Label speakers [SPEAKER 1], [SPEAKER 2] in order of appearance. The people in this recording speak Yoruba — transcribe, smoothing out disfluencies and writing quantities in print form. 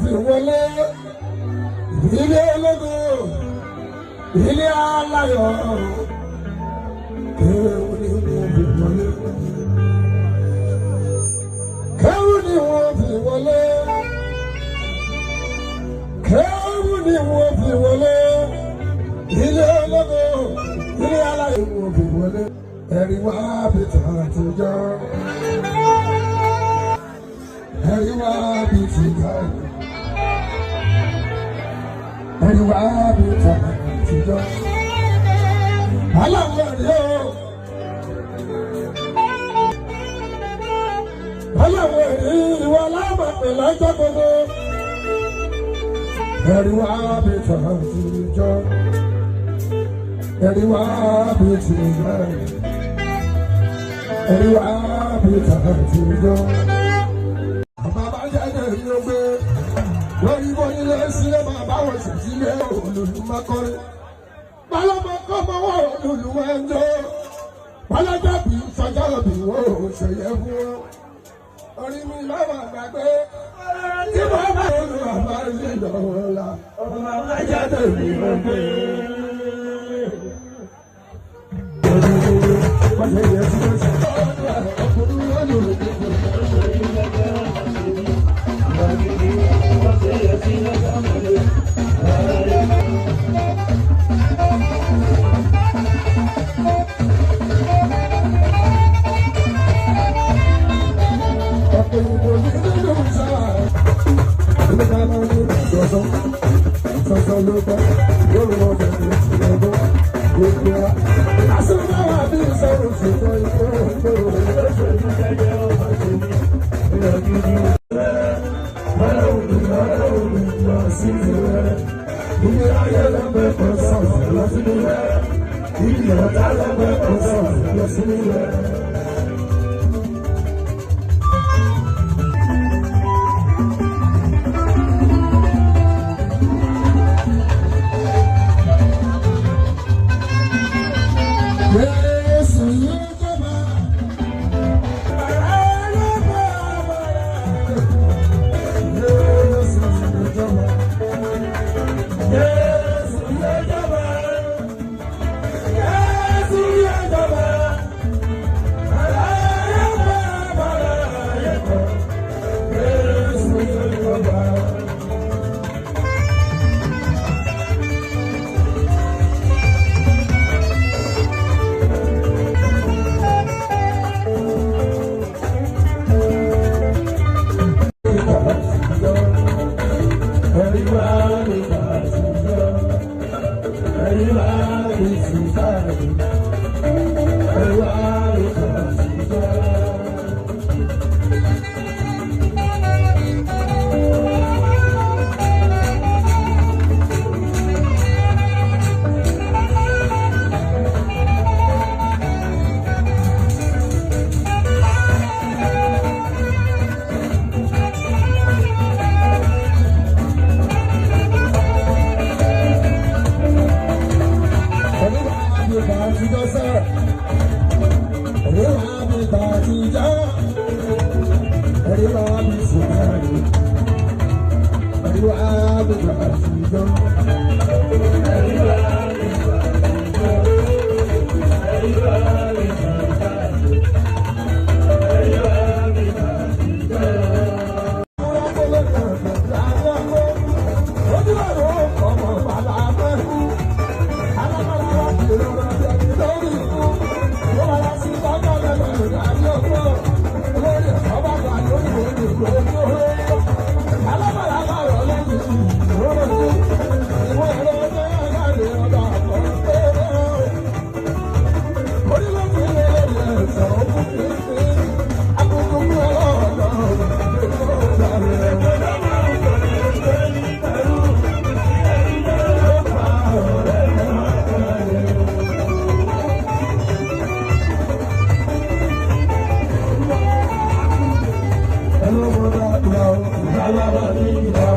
[SPEAKER 1] fi wọlé ilé ológo ilé aláyọ̀ kéwù ni wọ́n fi wọlé kéwù ni wọ́n fi wọlé kéwù ni wọ́n fi wọlé ilé ológo ilé aláyọ̀ wọ́n fi wọlé ẹ̀rí wá bí tàn àtijọ́. Ẹ̀ríwá bí ti ká ẹ̀ríwá bí ta àtijọ́. Aláwọ̀ ẹ̀rí o, aláwọ̀ ẹ̀rí ìwọ alábàpẹ̀ lọ́jọ́ gbogbo. Ẹ̀ríwá bí ta àtijọ́. Ẹ̀ríwá bí ti ká ẹ̀ríwá bí ta àtijọ́. Lórí bó nílé sílé máa báwọn sì sílé olùlùmọ́kọ́rẹ́. Bálọ́mọ kọ́ mọ́ wọ́n olùlùmọ́ ń jó. Bọ́lájà bí sọjọ́ bí wọ́n ò ṣèyẹ fún wọn. Orí mi lọ́wọ́ gbàgbé. Tí wọ́n bá olùwà máa ń lè lọ́wọ́ la. Ọmọ máa jáde mi ló gbé. Wọ́n ṣe yẹ sí ọ̀sẹ̀. Ọkùnrin wọn lò lè dé.
[SPEAKER 2] Hello,